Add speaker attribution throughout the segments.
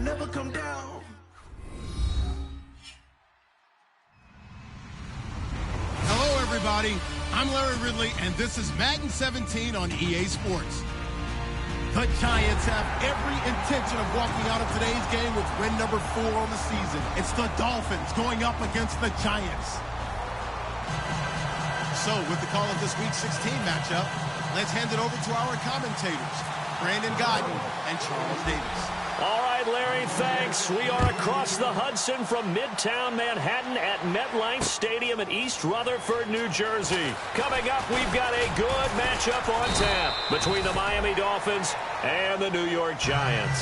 Speaker 1: never come down.
Speaker 2: Hello, everybody. I'm Larry Ridley, and this is Madden 17 on EA Sports. The Giants have every intention of walking out of today's game with win number 4 on the season. It's the Dolphins going up against the Giants. So, with the call of this Week 16 matchup, let's hand it over to our commentators, Brandon Godden and Charles Davis.
Speaker 3: All right, Larry, thanks. We are across the Hudson from Midtown Manhattan at MetLife Stadium in East Rutherford, New Jersey. Coming up, we've got a good matchup on tap between the Miami Dolphins and the New York Giants.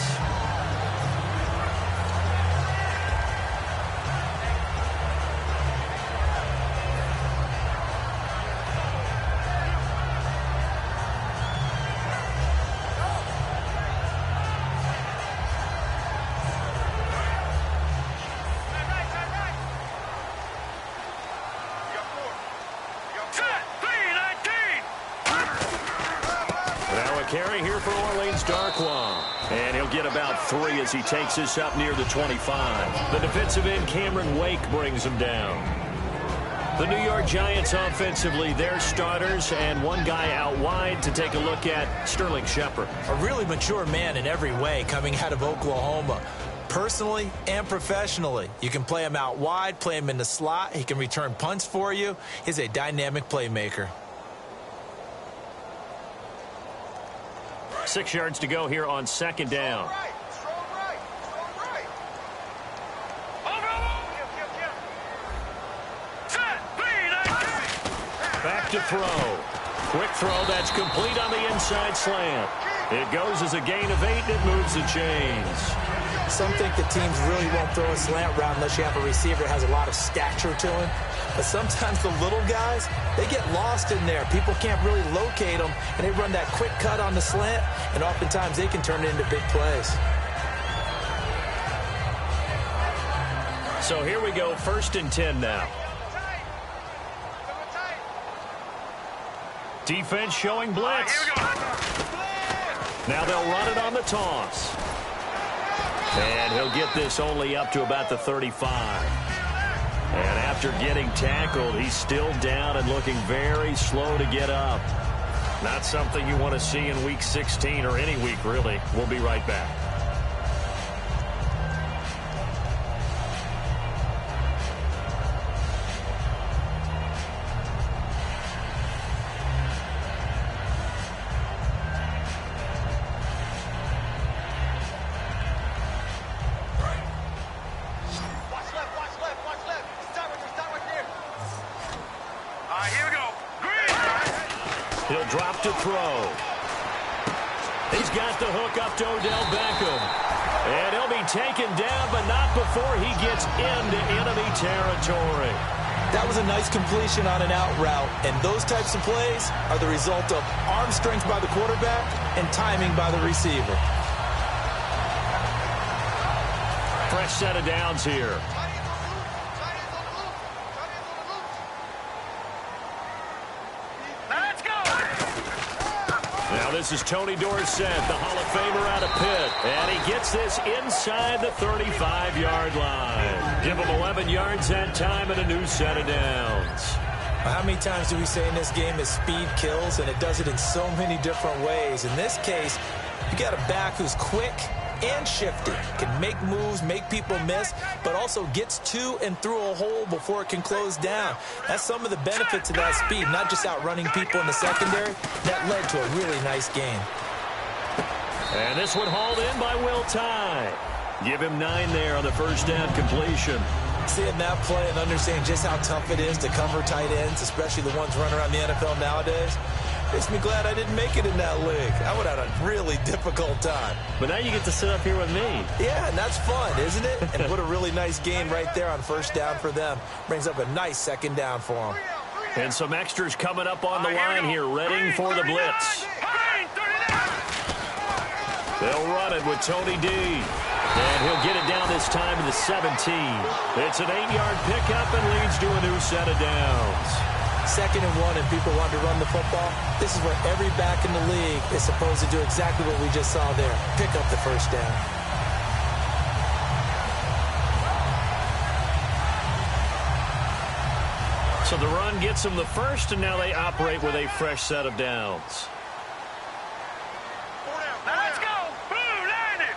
Speaker 3: Carry here for Orleans Darkwa. And he'll get about 3 as he takes this up near the 25. The defensive end, Cameron Wake, brings him down. The New York Giants offensively, their starters, and one guy out wide to take a look at, Sterling Shepard.
Speaker 4: A really mature man in every way coming out of Oklahoma. Personally and professionally, you can play him out wide, play him in the slot. He can return punts for you. He's a dynamic playmaker.
Speaker 3: 6 yards to go here on 2nd down. Back to throw. Quick throw that's complete on the inside slant. It goes as a gain of 8 and it moves the chains.
Speaker 4: Some think the teams really won't throw a slant route unless you have a receiver that has a lot of stature to him. But sometimes the little guys, they get lost in there. People can't really locate them, and they run that quick cut on the slant, and oftentimes they can turn it into big plays.
Speaker 3: So here we go, 1st and 10 now. Defense showing blitz. Now they'll run it on the toss. And he'll get this only up to about the 35. And after getting tackled, he's still down and looking very slow to get up. Not something you want to see in Week 16 or any week, really. We'll be right back. He'll drop to throw. He's got the hook up to Odell Beckham. And he'll be taken down, but not before he gets into enemy territory.
Speaker 4: That was a nice completion on an out route, and those types of plays are the result of arm strength by the quarterback and timing by the receiver.
Speaker 3: Fresh set of downs here. Now this is Tony Dorsett, the Hall of Famer out of Pitt. And he gets this inside the 35-yard line. Give him 11 yards that time and a new set of downs.
Speaker 4: How many times do we say in this game that speed kills, and it does it in so many different ways? In this case, you got a back who's quick and shifty, can make moves, make people miss, but also gets to and through a hole before it can close down. That's some of the benefits of that speed, not just outrunning people in the secondary. That led to a really nice game.
Speaker 3: And this one hauled in by Will Tye. Give him 9 there on the first down completion.
Speaker 4: Seeing that play and understanding just how tough it is to cover tight ends, especially the ones running around the NFL nowadays, makes me glad I didn't make it in that league. I would have had a really difficult time.
Speaker 3: But now you get to sit up here with me.
Speaker 4: Yeah, and that's fun, isn't it? And what a really nice game right there on first down for them. Brings up a nice 2nd down for them.
Speaker 3: And some extras coming up on the line here, readying for the blitz. They'll run it with Tony D. And he'll get it down this time to the 17. It's an 8-yard pickup and leads to a new set of downs.
Speaker 4: 2nd and 1 and people want to run the football. This is where every back in the league is supposed to do exactly what we just saw there. Pick up the first down.
Speaker 3: So the run gets them the first, and now they operate with a fresh set of downs.
Speaker 1: Let's go! Blue landed!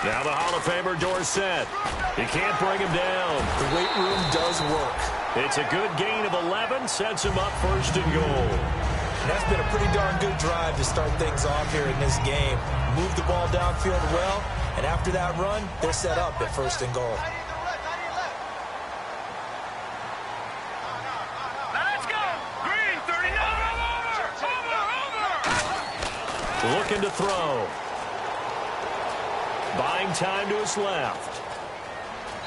Speaker 3: Now the Hall of Famer Dorsett. He can't bring him down.
Speaker 4: The weight room does work.
Speaker 3: It's a good gain of 11, sets him up first and goal.
Speaker 4: That's been a pretty darn good drive to start things off here in this game. Move the ball downfield well, and after that run, they're set up at first and goal.
Speaker 1: Let's go! Green, 39! Over!
Speaker 3: Looking to throw. Buying time to his left.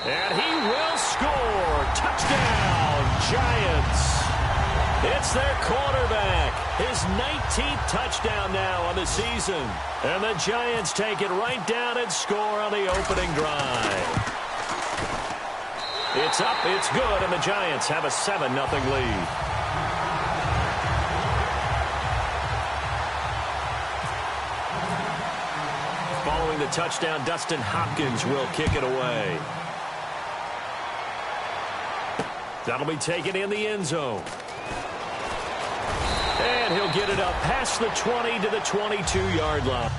Speaker 3: And he will score. Touchdown, Giants. It's their quarterback. His 19th touchdown now on the season. And the Giants take it right down and score on the opening drive. It's up, it's good, and the Giants have a 7-0 lead. Following the touchdown, Dustin Hopkins will kick it away. That'll be taken in the end zone. And he'll get it up past the 20 to the 22-yard line.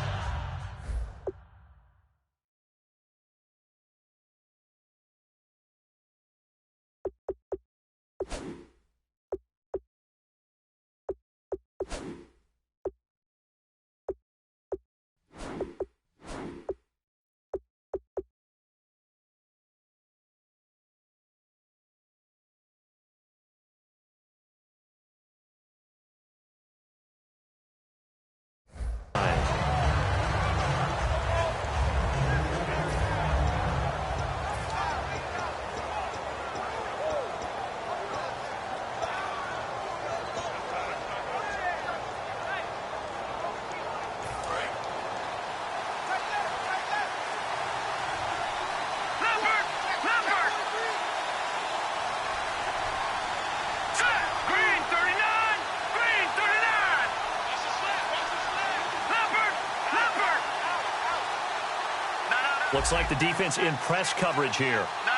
Speaker 3: Looks like the defense in press coverage here.
Speaker 1: No.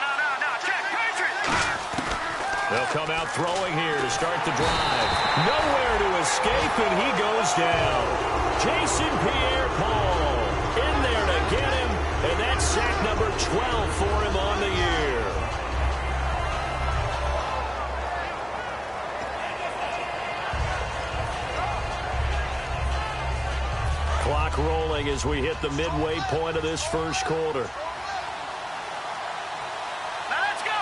Speaker 1: Check, Patriot!
Speaker 3: They'll come out throwing here to start the drive. Nowhere to escape, and he goes down. Jason Pierre-Paul in there to get him, and that's sack number 12 for him on the year. Clock rolling as we hit the midway point of this first quarter.
Speaker 1: Let's go!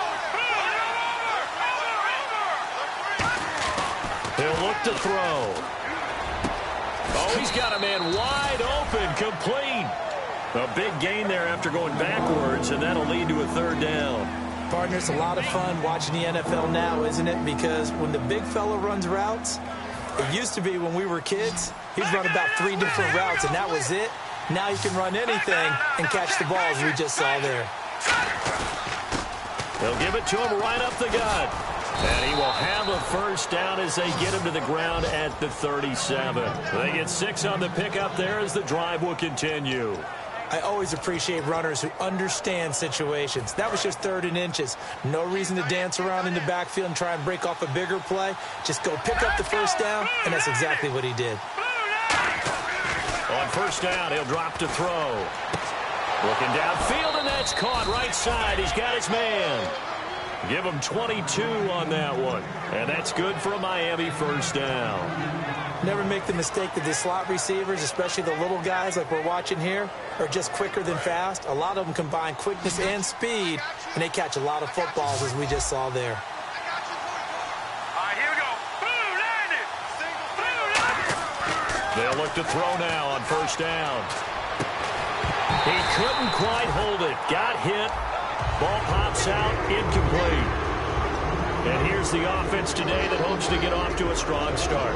Speaker 3: He'll look to throw. Oh, he's got a man wide open, complete. A big gain there after going backwards, and that'll lead to a third down.
Speaker 4: Partner, it's a lot of fun watching the NFL now, isn't it? Because when the big fella runs routes, it used to be when we were kids, he'd run about 3 different routes, and that was it. Now you can run anything and catch the balls we just saw there.
Speaker 3: They'll give it to him right up the gut. And he will have a first down as they get him to the ground at the 37. They get 6 on the pickup there as the drive will continue.
Speaker 4: I always appreciate runners who understand situations. That was just 3rd and inches. No reason to dance around in the backfield and try and break off a bigger play. Just go pick up the first down, and that's exactly what he did.
Speaker 3: On first down, he'll drop to throw. Looking downfield, and that's caught right side. He's got his man. Give him 22 on that one. And that's good for a Miami first down.
Speaker 4: Never make the mistake that the slot receivers, especially the little guys like we're watching here, are just quicker than fast. A lot of them combine quickness and speed, and they catch a lot of footballs, as we just saw there.
Speaker 1: All right, here we go.
Speaker 3: They'll look to throw now on first down. He couldn't quite hold it. Got hit. Ball pops out, incomplete. And here's the offense today that hopes to get off to a strong start.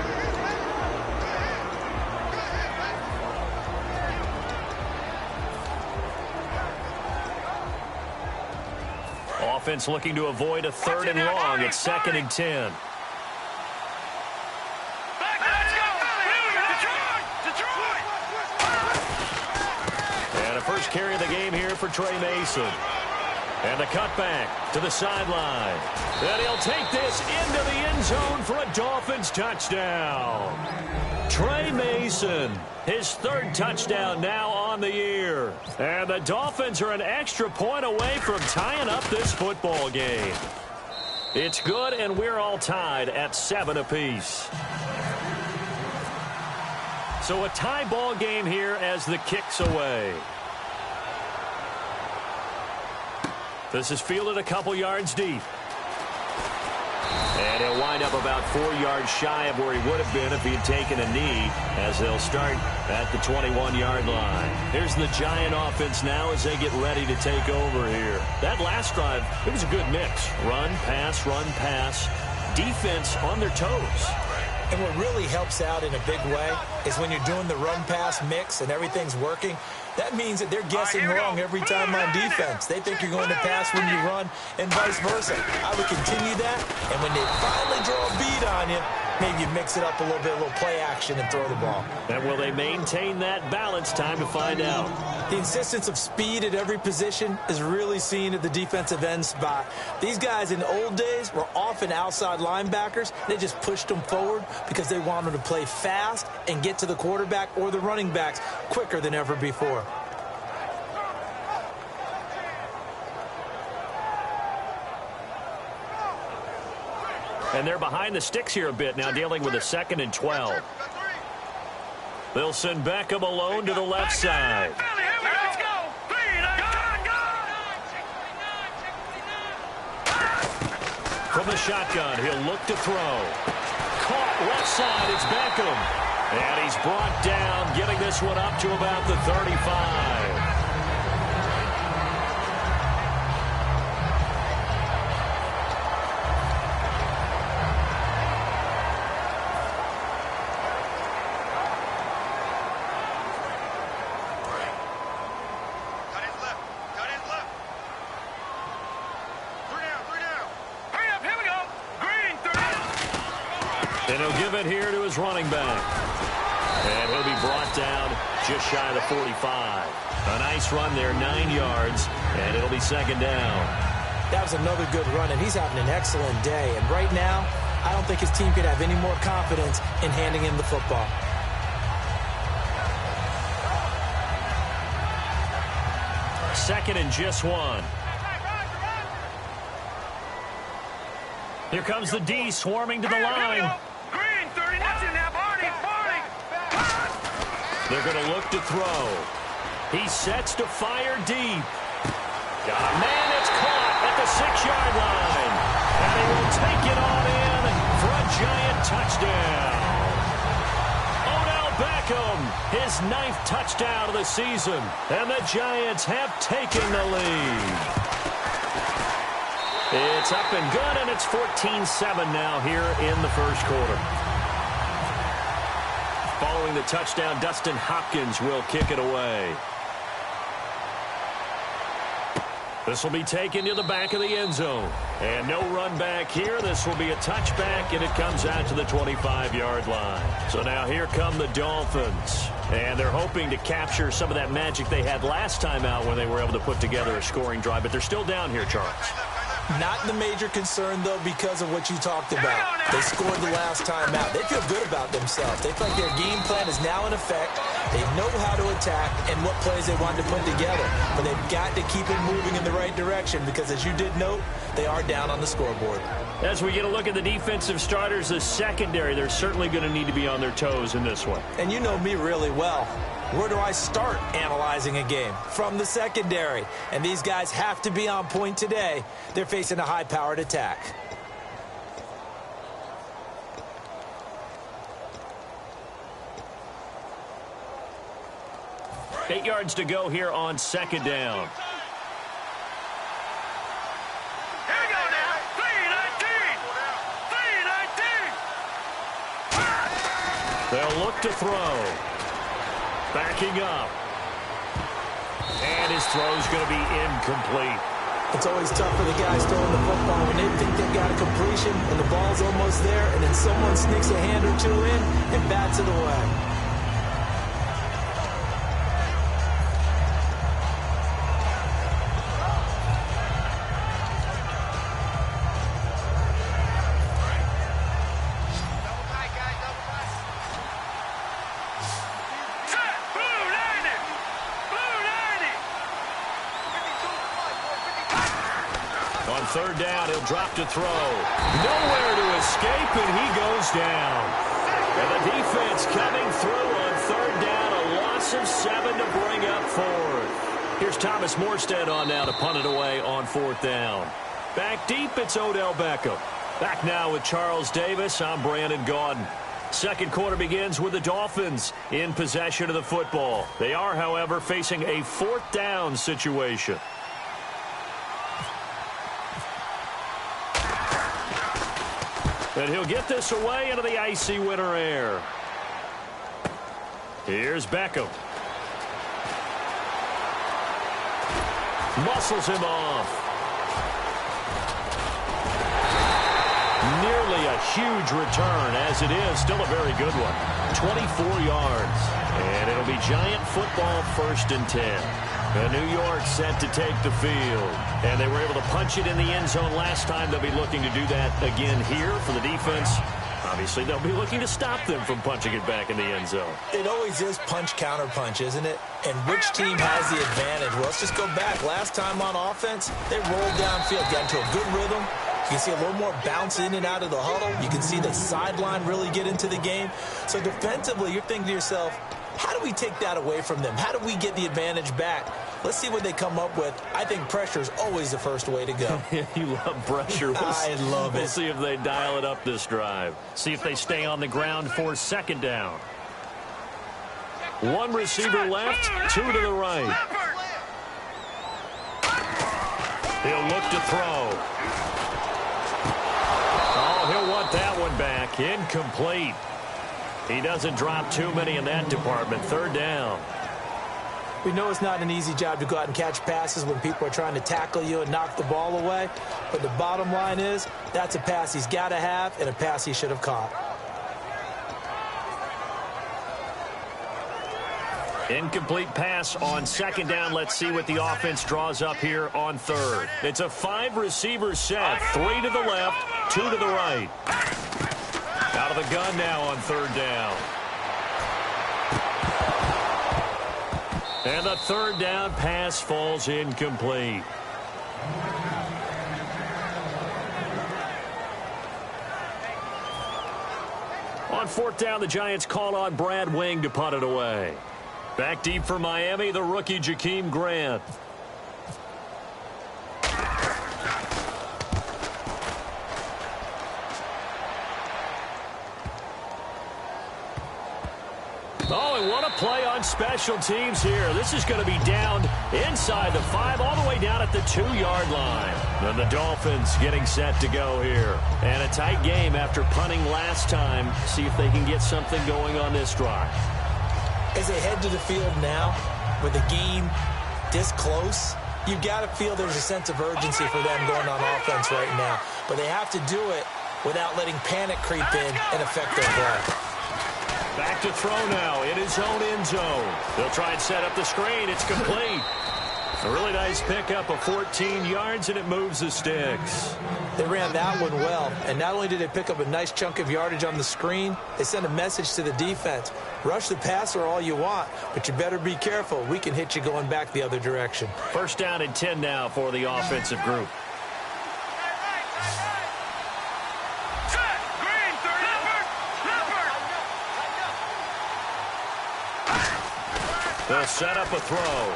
Speaker 3: Offense looking to avoid a 3rd and long. It's 2nd and 10. And a first carry of the game here for Trey Mason. And the cutback to the sideline. And he'll take this into the end zone for a Dolphins touchdown. Trey Mason, his third touchdown now on the year. And the Dolphins are an extra point away from tying up this football game. It's good, and we're all tied at 7 apiece. So a tie ball game here as the kick's away. This is fielded a couple yards deep. And he'll wind up about 4 yards shy of where he would have been if he had taken a knee, as they'll start at the 21-yard line. Here's the Giant offense now as they get ready to take over here. That last drive, it was a good mix. Run, pass, defense on their toes.
Speaker 4: And what really helps out in a big way is when you're doing the run-pass mix and everything's working, that means that they're guessing wrong every time on defense. They think you're going to pass when you run and vice versa. I would continue that, and when they finally draw a bead on you, maybe you mix it up a little bit, a little play action and throw the ball.
Speaker 3: And will they maintain that balance? Time to find out.
Speaker 4: The insistence of speed at every position is really seen at the defensive end spot. These guys in the old days were often outside linebackers. They just pushed them forward because they wanted to play fast and get to the quarterback or the running backs quicker than ever before.
Speaker 3: And they're behind the sticks here a bit now, dealing with a 2nd and 12. They'll send Beckham alone to the left side. From the shotgun, he'll look to throw. Caught left side, it's Beckham. And he's brought down, getting this one up to about the 35. And he'll give it here to his running back. And he'll be brought down just shy of the 45. A nice run there, 9 yards, and it'll be 2nd down.
Speaker 4: That was another good run, and he's having an excellent day. And right now, I don't think his team could have any more confidence in handing him the football.
Speaker 3: Second and just 1. Here comes the D swarming to the line. They're going to look to throw. He sets to fire deep. Man, it's caught at the 6-yard line. And he will take it on in for a Giant touchdown. Odell Beckham, his 9th touchdown of the season. And the Giants have taken the lead. It's up and good, and it's 14-7 now here in the first quarter. Following the touchdown, Dustin Hopkins will kick it away. This will be taken to the back of the end zone. And no run back here. This will be a touchback, and it comes out to the 25-yard line. So now here come the Dolphins. And they're hoping to capture some of that magic they had last time out when they were able to put together a scoring drive. But they're still down here, Charles.
Speaker 4: Not the major concern, though, because of what you talked about. They scored the last time out. They feel good about themselves. They feel like their game plan is now in effect. They know how to attack and what plays they want to put together. But they've got to keep it moving in the right direction because, as you did note, they are down on the scoreboard.
Speaker 3: As we get a look at the defensive starters, the secondary, they're certainly going to need to be on their toes in this one.
Speaker 4: And you know me really well. Where do I start analyzing a game? From the secondary. And these guys have to be on point today. They're facing a high-powered attack.
Speaker 3: Eight yards to go here on 2nd down.
Speaker 1: Here we go now. 3-19.
Speaker 3: They'll look to throw. Backing up. And his throw's going to be incomplete.
Speaker 4: It's always tough for the guys throwing the football when they think they've got a completion and the ball's almost there, and then someone sneaks a hand or two in and bats it away.
Speaker 3: third down. He'll drop to throw. Nowhere to escape, and he goes down. And the defense coming through on third down. A loss of 7 to bring up fourth. Here's Thomas Morstead on now to punt it away on fourth down. Back deep, it's Odell Beckham. Back now with Charles Davis. I'm Brandon Gaudin. Second quarter begins with the Dolphins in possession of the football. They are, however, facing a fourth down situation. And he'll get this away into the icy winter air. Here's Beckham. Muscles him off. Nearly a huge return, as it is still a very good one. 24 yards. And it'll be Giant football, 1st and 10. New York set to take the field. And they were able to punch it in the end zone last time. They'll be looking to do that again here for the defense. Obviously, they'll be looking to stop them from punching it back in the end zone. It always is punch-counter-punch, isn't it? And which team has the advantage? Well, let's just go back. Last time on offense, they rolled downfield, got into a good rhythm. You can see a little more bounce in and out of the huddle. You can see the sideline really get into the game. So defensively, you're thinking to yourself, how do we take that away from them? How do we get the advantage back? Let's see what they come up with. I think pressure is always the first way to go. You love pressure.
Speaker 4: I love it.
Speaker 3: We'll see if they dial it up this drive. See if they stay on the ground for second down. One receiver left, 2 to the right. He'll look to throw. Oh, he'll want that one back. Incomplete. He doesn't drop too many in that department. Third down.
Speaker 4: We know it's not an easy job to go out and catch passes when people are trying to tackle you and knock the ball away. But the bottom line is, that's a pass he's got to have and a pass he should have caught.
Speaker 3: Incomplete pass on second down. Let's see what the offense draws up here on third. It's a 5-receiver set. 3 to the left, 2 to the right. Out of the gun now on third down. And the third down pass falls incomplete. On fourth down, the Giants call on Brad Wing to punt it away. Back deep for Miami, the rookie Jakeem Grant. Oh, and what a play on special teams here. This is going to be down inside the 5, all the way down at the 2-yard line. And the Dolphins getting set to go here. And a tight game after punting last time. See if they can get something going on this drive.
Speaker 4: As they head to the field now, with the game this close, you've got to feel there's a sense of urgency for them going on offense right now. But they have to do it without letting panic creep in and affect their play.
Speaker 3: Back to throw now in his own end zone. They'll try and set up the screen. It's complete. A really nice pickup of 14 yards, and it moves the sticks.
Speaker 4: They ran that one well, and not only did they pick up a nice chunk of yardage on the screen, they sent a message to the defense. Rush the passer all you want, but you better be careful. We can hit you going back the other direction.
Speaker 3: First down and 10 now for the offensive group. They'll set up a throw.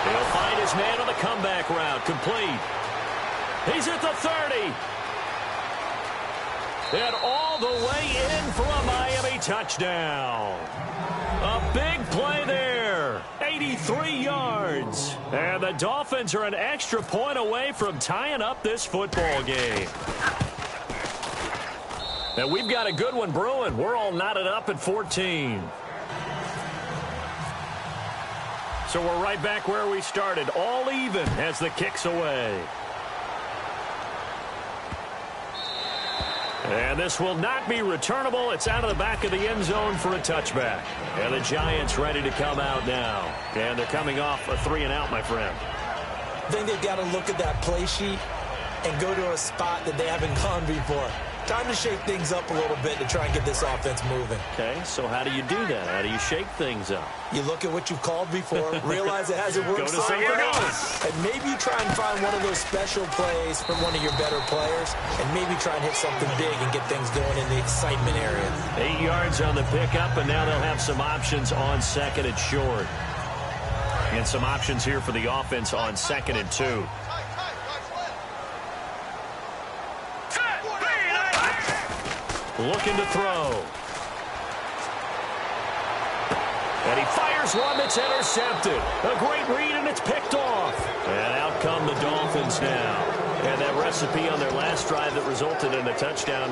Speaker 3: He'll find his man on the comeback route. Complete. He's at the 30. And all the way in for a Miami touchdown. A big play there. 83 yards. And the Dolphins are an extra point away from tying up this football game. And we've got a good one brewing. We're all knotted up at 14. So we're right back where we started, all even as the kick's away. And this will not be returnable. It's out of the back of the end zone for a touchback. And the Giants ready to come out now. And they're coming off a 3-and-out, my friend.
Speaker 4: I think they've got to look at that play sheet and go to a spot that they haven't gone before. Time to shake things up a little bit to try and get this offense moving.
Speaker 3: Okay, so how do you do that? How do you shake things up?
Speaker 4: You look at what you've called before, realize it hasn't worked.
Speaker 3: Go to something else.
Speaker 4: And maybe you try and find one of those special plays from one of your better players, and maybe try and hit something big and get things going in the excitement area.
Speaker 3: 8 yards on the pickup, and now they'll have some options on second and short. And some options here for the offense on 2nd and 2. Looking to throw. And he fires one that's intercepted. A great read, and it's picked off. And out come the Dolphins now. And that recipe on their last drive that resulted in a touchdown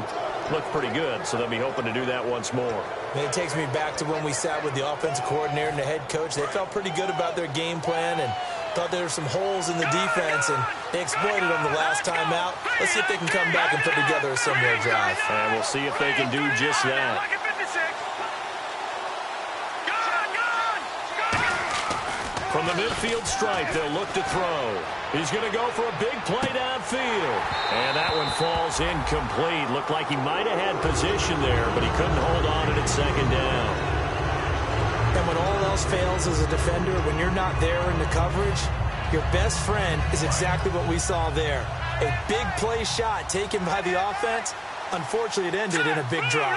Speaker 3: looked pretty good, so they'll be hoping to do that once more.
Speaker 4: And it takes me back to when we sat with the offensive coordinator and the head coach. They felt pretty good about their game plan and thought there were some holes in the defense, and they exploited them the last time out. Let's see if they can come back and put together a similar drive.
Speaker 3: And we'll see if they can do just that. From the midfield stripe, they'll look to throw. He's going to go for a big play downfield. And that one falls incomplete. Looked like he might have had position there, but he couldn't hold on it at 2nd down. And when all else fails as a defender, when you're not there in the coverage, your best friend is exactly what we saw there. A big play shot taken by the offense. Unfortunately, it ended in a big drop.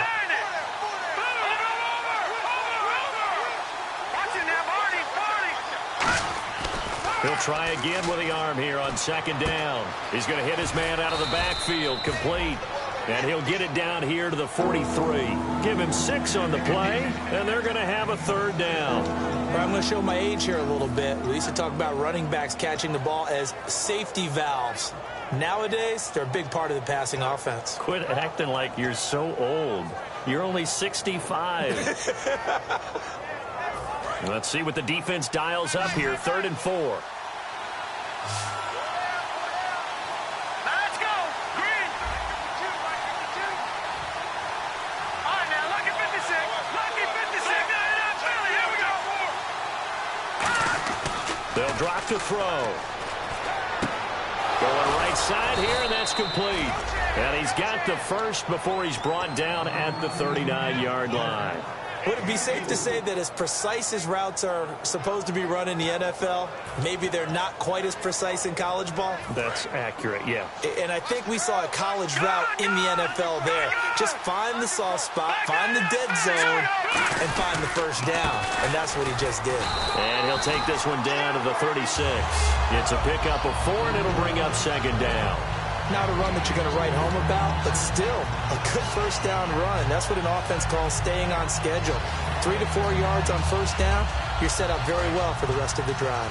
Speaker 3: He'll try again with the arm here on 2nd down. He's going to hit his man out of the backfield, complete. And he'll get it down here to the 43. Give him 6 on the play, and they're going to have a 3rd down.
Speaker 4: I'm going to show my age here a little bit. We used to talk about running backs catching the ball as safety valves. Nowadays, they're a big part of the passing offense.
Speaker 3: Quit acting like you're so old. You're only 65. Let's see what the defense dials up here. 3rd and 4. They'll drop to throw. Going right side here, and that's complete. And he's got the first before he's brought down at the 39-yard line.
Speaker 4: Would it be safe to say that as precise as routes are supposed to be run in the NFL, maybe they're not quite as precise in college ball?
Speaker 3: That's accurate, yeah.
Speaker 4: And I think we saw a college route in the NFL there. Just find the soft spot, find the dead zone, and find the first down. And that's what he just did.
Speaker 3: And he'll take this one down to the 36. It's a pickup of 4, and it'll bring up 2nd down.
Speaker 4: Not a run that you're going to write home about, but still a good first down run. That's what an offense calls staying on schedule. 3 to 4 yards on first down, you're set up very well for the rest of the drive.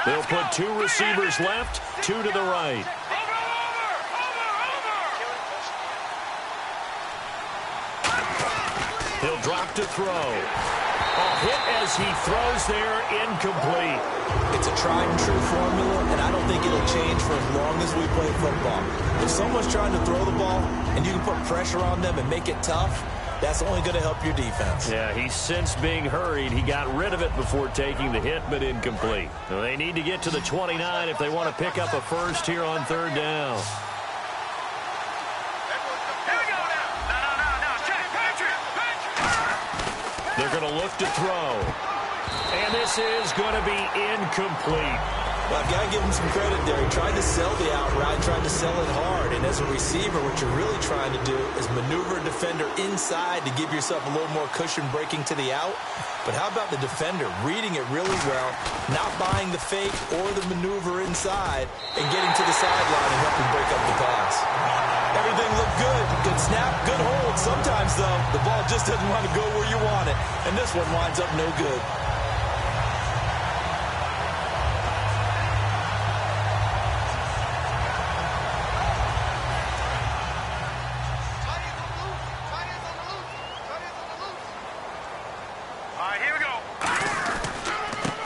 Speaker 3: They'll put 2 receivers left, 2 to the right. He'll drop to throw. A hit as he throws there, incomplete.
Speaker 4: It's a tried and true formula, and I don't think it'll change for as long as we play football. If someone's trying to throw the ball and you can put pressure on them and make it tough, that's only going to help your defense.
Speaker 3: Yeah, he's since being hurried. He got rid of it before taking the hit, but incomplete. So they need to get to the 29 if they want to pick up a first here on 3rd down. They're going to look to throw. And this is going to be incomplete.
Speaker 4: Well, I've got to give him some credit there. He tried to sell the out route, tried to sell it hard. And as a receiver, what you're really trying to do is maneuver a defender inside to give yourself a little more cushion breaking to the out. But how about the defender reading it really well, not buying the fake or the maneuver inside, and getting to the sideline and helping break up the pass? Everything looked good. Good snap, good hold. Sometimes, though, the ball just doesn't want to go where you want it. And this one winds up no good.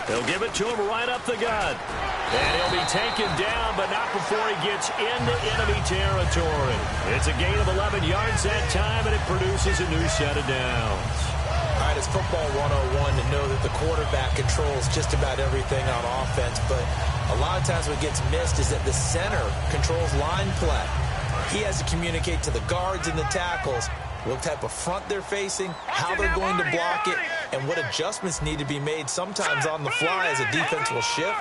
Speaker 3: They'll give it to him right up the gut. And he'll be taken down, but not before he gets into enemy territory. It's a gain of 11 yards that time, and it produces a new set of downs.
Speaker 4: All right, it's football 101 to know that the quarterback controls just about everything on offense, but A lot of times what gets missed is that the center controls line play. He has to communicate to the guards and the tackles what type of front they're facing, how they're going to block it, and what adjustments need to be made sometimes on the fly as a defense will shift.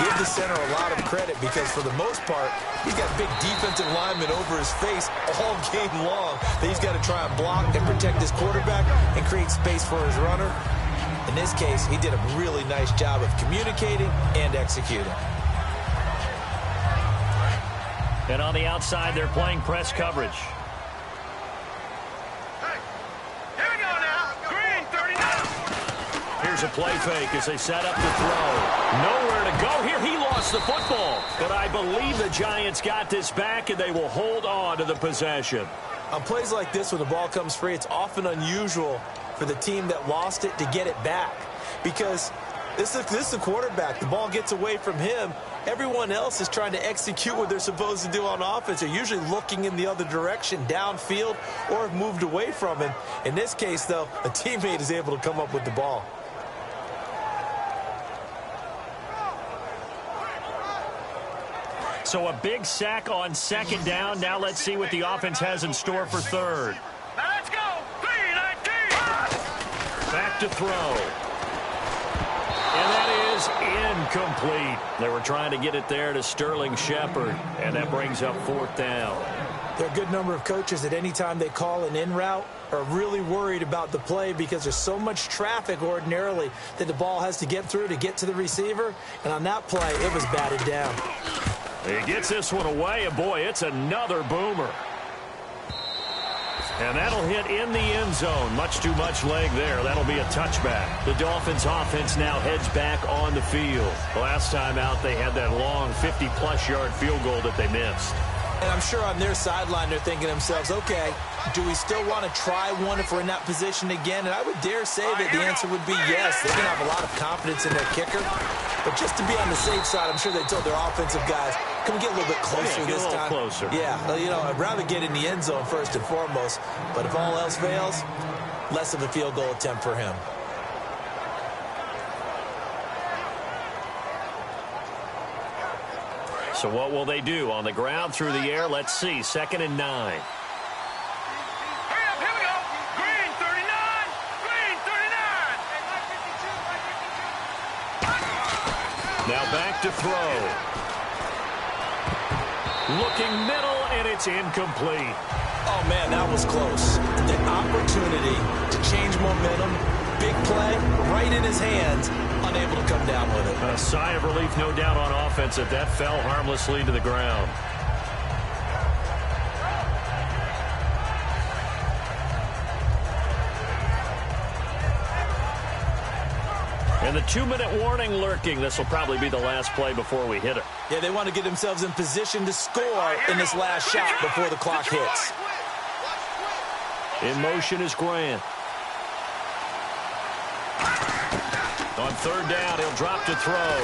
Speaker 4: Give the center a lot of credit because for the most part, he's got big defensive linemen over his face all game long that he's got to try and block and protect his quarterback and create space for his runner. In this case, he did a really nice job of communicating and executing.
Speaker 3: And on the outside, they're playing press coverage. Here's a play fake as they set up to throw. Nowhere to go here. He lost the football. But I believe the Giants got this back, and they will hold on to the possession.
Speaker 4: On plays like this, when the ball comes free, it's often unusual for the team that lost it to get it back. Because this is the quarterback. The ball gets away from him. Everyone else is trying to execute what they're supposed to do on offense. They're usually looking in the other direction, downfield, or have moved away from him. In this case, though, a teammate is able to come up with the ball.
Speaker 3: So a big sack on second down. Now let's see what the offense has in store for third.
Speaker 1: Now let's go. 3-19.
Speaker 3: Back to throw. And that is incomplete. They were trying to get it there to Sterling Shepard, and that brings up fourth down.
Speaker 4: There are a good number of coaches that any time they call an in route are really worried about the play because there's so much traffic ordinarily that the ball has to get through to get to the receiver. And on that play, it was batted down.
Speaker 3: He gets this one away, and boy, it's another boomer. And that'll hit in the end zone. Much too much leg there. That'll be a touchback. The Dolphins offense now heads back on the field. Last time out, they had that long 50-plus yard field goal that they missed.
Speaker 4: And I'm sure on their sideline, they're thinking to themselves, okay, do we still want to try one if we're in that position again? And I would dare say that the answer would be yes. They're going to have a lot of confidence in their kicker. But just to be on the safe side, I'm sure they told their offensive guys, can we get a little bit closer this time?
Speaker 3: Closer.
Speaker 4: Yeah, well, you know, I'd rather get in the end zone first and foremost. But if all else fails, less of a field goal attempt for him.
Speaker 3: So what will they do? On the ground, through the air, let's see. 2nd and 9.
Speaker 1: Hurry up, here we go. Green 39. Green 39.
Speaker 3: Now back to throw. Looking middle, and it's incomplete.
Speaker 4: Oh, man, that was close. The opportunity to change momentum, big play, right in his hands, unable to come down with it.
Speaker 3: A sigh of relief, no doubt, on offense that fell harmlessly to the ground. And the 2-minute warning lurking. This will probably be the last play before we hit it.
Speaker 4: Yeah, they want to get themselves in position to score in this last shot before the clock hits.
Speaker 3: In motion is Grant. On 3rd down, he'll drop to throw.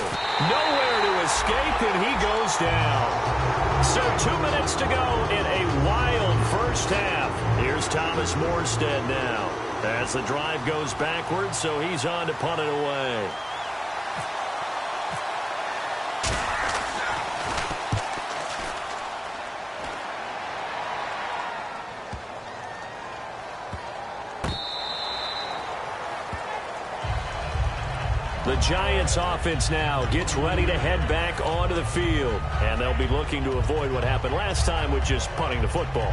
Speaker 3: Nowhere to escape, and he goes down. So 2 minutes to go in a wild first half. Here's Thomas Morstead now. As the drive goes backwards, so he's on to punt it away. The Giants offense now gets ready to head back onto the field. And they'll be looking to avoid what happened last time, which is punting the football.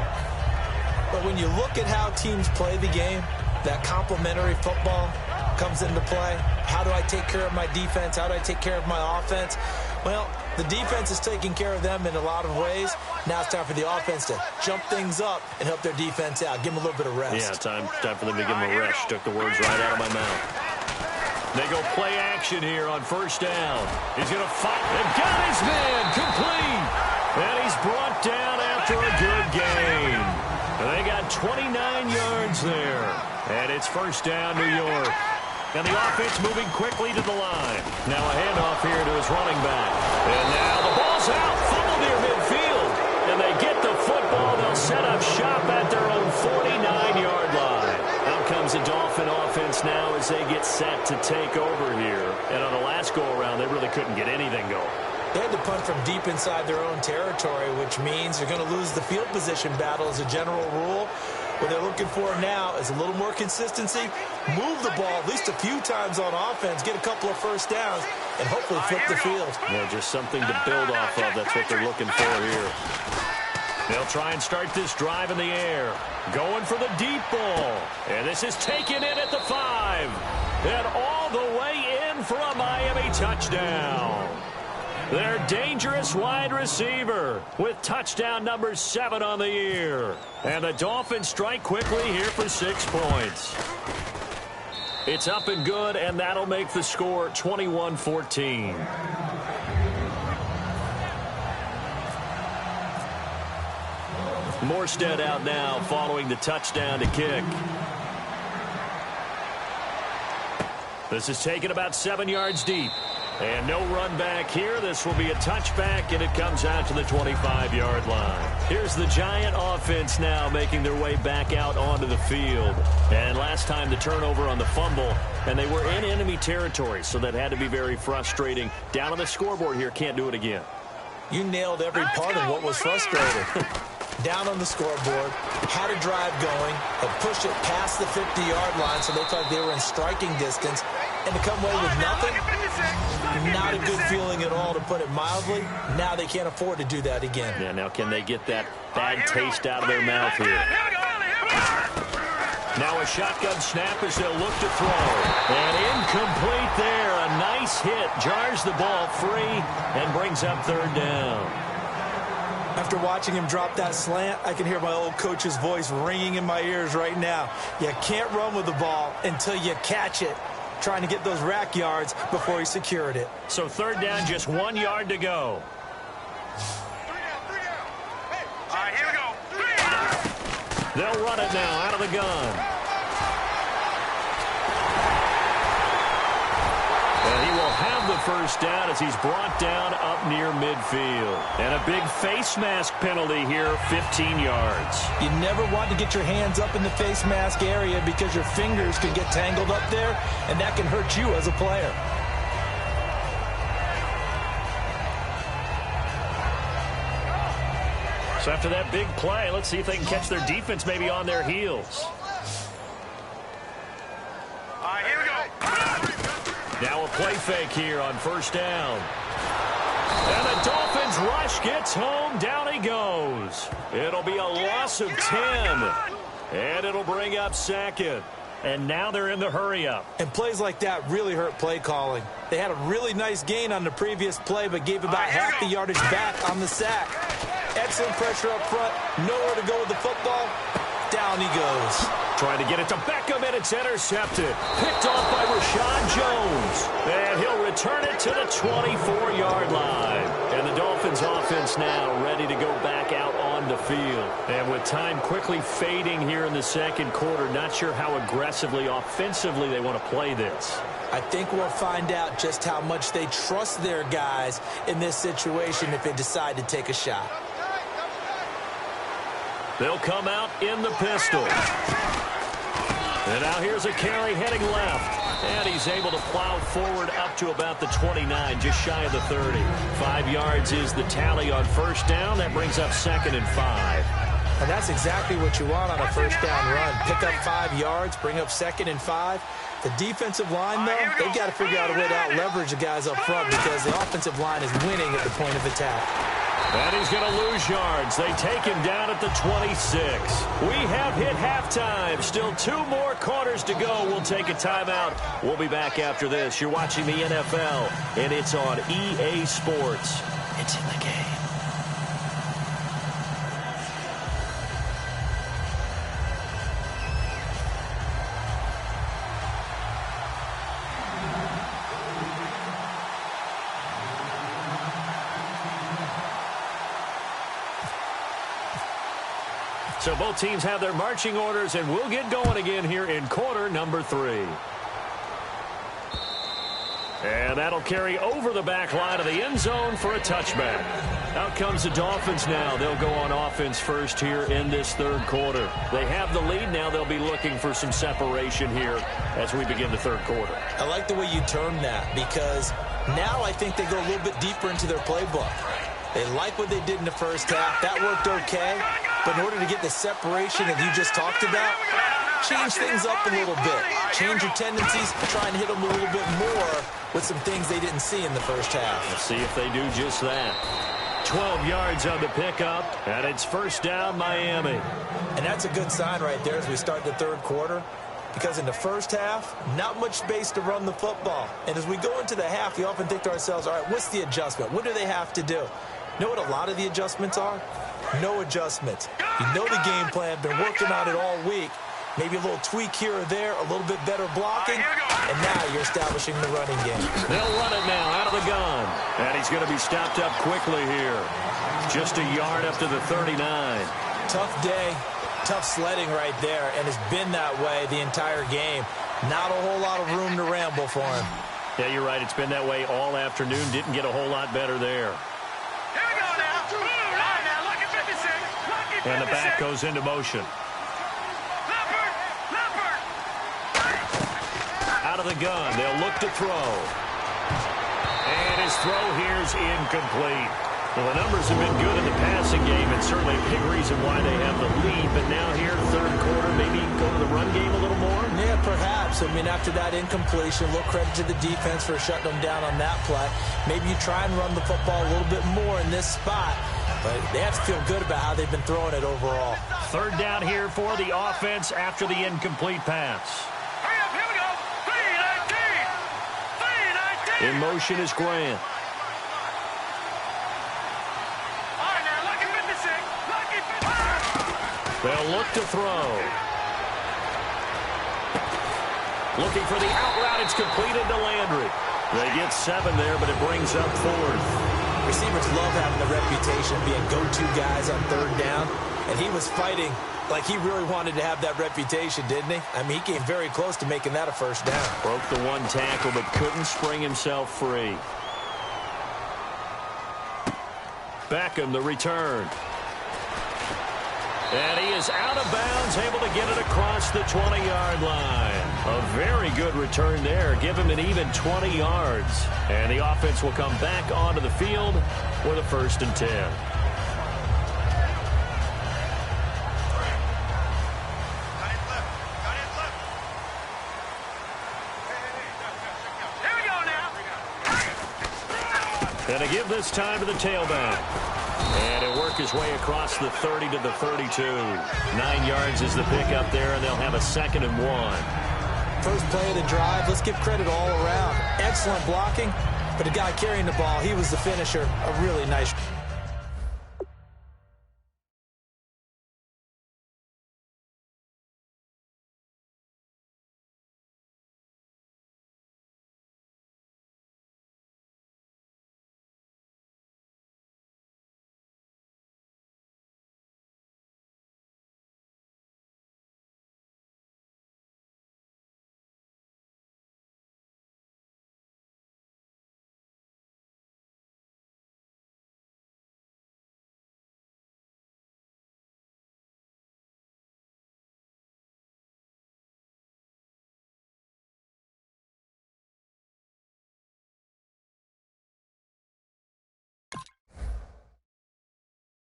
Speaker 4: But when you look at how teams play the game, that complementary football comes into play. How do I take care of my defense? How do I take care of my offense? Well, the defense is taking care of them in a lot of ways. Now it's time for the offense to jump things up and help their defense out. Give them a little bit of rest.
Speaker 3: Yeah, time for them to give them a rest. Took the words right out of my mouth. They go play action here on 1st down. He's going to fight. They've got his man complete. And he's brought down after a good game. They got 29 yards there. And it's 1st down, New York. And the offense moving quickly to the line. Now a handoff here to his running back. And now the ball's out. Fumble near midfield. And they get the football. They'll set up shop at their own 49-yard line. Out comes the Dolphin offense now as they get set to take over here. And on the last go-around, they really couldn't get anything going.
Speaker 4: They had to punt from deep inside their own territory, which means they're going to lose the field position battle as a general rule. What they're looking for now is a little more consistency, move the ball at least a few times on offense, get a couple of first downs, and hopefully flip the field.
Speaker 3: Yeah, just something to build off of. That's what they're looking for here. They'll try and start this drive in the air. Going for the deep ball. And this is taken in at the 5. And all the way in for a Miami touchdown. Their dangerous wide receiver with touchdown number 7 on the year. And the Dolphins strike quickly here for 6 points. It's up and good, and that'll make the score 21-14. Morstead out now following the touchdown to kick. This is taken about 7 yards deep. And no run back here. This will be a touchback, and it comes out to the 25-yard line. Here's the Giant offense now making their way back out onto the field. And last time the turnover on the fumble, and they were in enemy territory, so that had to be very frustrating. Down on the scoreboard here, can't do it again.
Speaker 4: You nailed every part of what was frustrating. Down on the scoreboard, had a drive going, had pushed it past the 50-yard line, so they thought they were in striking distance, and to come away with nothing, not a good feeling at all, to put it mildly. Now they can't afford to do that again.
Speaker 3: Yeah, now can they get that bad taste out of their mouth here? Now a shotgun snap as they'll look to throw. And incomplete there. A nice hit. Jars the ball free and brings up 3rd down.
Speaker 4: After watching him drop that slant, I can hear my old coach's voice ringing in my ears right now. You can't run with the ball until you catch it. Trying to get those rack yards before he secured it.
Speaker 3: So 3rd down, just 1 yard to go.
Speaker 1: All right, here we go.
Speaker 3: They'll run it now out of the gun. And he will have the first down as he's brought down up near midfield. And a big face mask penalty here, 15 yards.
Speaker 4: You never want to get your hands up in the face mask area because your fingers can get tangled up there, and that can hurt you as a player.
Speaker 3: So after that big play, let's see if they can catch their defense maybe on their heels.
Speaker 1: All right, here we go.
Speaker 3: Now a play fake here on 1st down. And the Dolphins rush gets home. Down he goes. It'll be a loss of 10. And it'll bring up 2nd. And now they're in the hurry-up.
Speaker 4: And plays like that really hurt play calling. They had a really nice gain on the previous play, but gave about half the yardage back on the sack. Excellent pressure up front. Nowhere to go with the football. Down he goes.
Speaker 3: Trying to get it to Beckham, and it's intercepted. Picked off by Rashad Jones. And he'll return it to the 24-yard line. And the Dolphins offense now ready to go back out on the field. And with time quickly fading here in the 2nd quarter, not sure how aggressively, offensively they want to play this.
Speaker 4: I think we'll find out just how much they trust their guys in this situation if they decide to take a shot.
Speaker 3: They'll come out in the pistol. And now here's a carry heading left. And he's able to plow forward up to about the 29, just shy of the 30. 5 yards is the tally on 1st down. That brings up 2nd and 5.
Speaker 4: And that's exactly what you want on a 1st down run. Pick up 5 yards, bring up 2nd and 5. The defensive line, though, they've got to figure out a way to out-leverage the guys up front because the offensive line is winning at the point of attack.
Speaker 3: And he's going to lose yards. They take him down at the 26. We have hit halftime. Still 2 more quarters to go. We'll take a timeout. We'll be back after this. You're watching the NFL, and it's on EA Sports. It's in the game. So both teams have their marching orders, and we'll get going again here in quarter number 3. And that'll carry over the back line of the end zone for a touchback. Out comes the Dolphins now. They'll go on offense first here in this 3rd quarter. They have the lead now. They'll be looking for some separation here as we begin the 3rd quarter.
Speaker 4: I like the way you term that because Now I think they go a little bit deeper into their playbook. They like what they did in the first half. That worked okay. But in order to get the separation that you just talked about, change things up a little bit. Change your tendencies, try and hit them a little bit more with some things they didn't see in the first half.
Speaker 3: Let's see if they do just that. 12 yards on the pickup, and it's first down, Miami.
Speaker 4: And that's a good sign right there as we start the third quarter. Because in the first half, not much space to run the football. And as we go into the half, we often think to ourselves, all right, what's the adjustment? What do they have to do? You know what a lot of the adjustments are? No adjustments. You know the game plan, been working on it all week. Maybe a little tweak here or there, a little bit better blocking, and now you're establishing the running game.
Speaker 3: They'll run it now out of the gun. And he's going to be stopped up quickly here. Just a yard up to the 39.
Speaker 4: Tough day, tough sledding right there, and it's been that way the entire game. Not a whole lot of room to ramble for him.
Speaker 3: Yeah, you're right. It's been that way all afternoon. Didn't get a whole lot better there.
Speaker 1: Here we go now. Line now. Lucky 56. Lucky 56.
Speaker 3: And the back goes into motion.
Speaker 1: Leopard.
Speaker 3: Out of the gun. They'll look to throw. And his throw here's incomplete. Well, the numbers have been good in the passing game, and certainly a big reason why they have the lead. But now here, third quarter, maybe go to the run game a little more?
Speaker 4: Yeah, perhaps. I mean, after that incompletion, a little credit to the defense for shutting them down on that play. Maybe you try and run the football a little bit more in this spot. But they have to feel good about how they've been throwing it overall.
Speaker 3: Third down here for the offense after the incomplete pass.
Speaker 1: Hurry up. Here we go. 3-19. 3-19.
Speaker 3: In motion is Grant. They'll look to throw. Looking for the out route. It's completed to Landry. They get 7 there, but it brings up 4th.
Speaker 4: Receivers love having the reputation of being go-to guys on third down. And he was fighting like he really wanted to have that reputation, didn't he? I mean, he came very close to making that a first down.
Speaker 3: Broke the one tackle, but couldn't spring himself free. Beckham, the return. And he is out of bounds, able to get it across the 20-yard line. A very good return there. Give him an even 20 yards. And the offense will come back onto the field with a 1st and 10.
Speaker 1: Here we go now.
Speaker 3: And to give this time to the tailback. And he'll work his way across the 30 to the 32. 9 yards is the pickup there, and they'll have a 2nd and 1.
Speaker 4: First play of the drive, let's give credit all around. Excellent blocking, but the guy carrying the ball, he was the finisher. A really nice.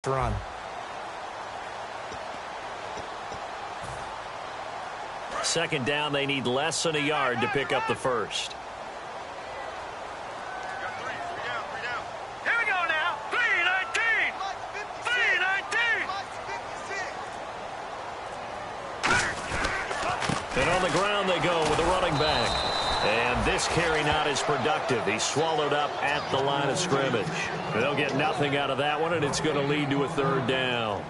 Speaker 4: Run.
Speaker 3: Second down, they need less than a yard to pick up the first.
Speaker 1: Here we go now. 3-19. 3-19.
Speaker 3: And on the ground they go with the running back. And this carry not as productive. He's swallowed up at the line of scrimmage. They'll get nothing out of that one, and it's going to lead to a 3rd down.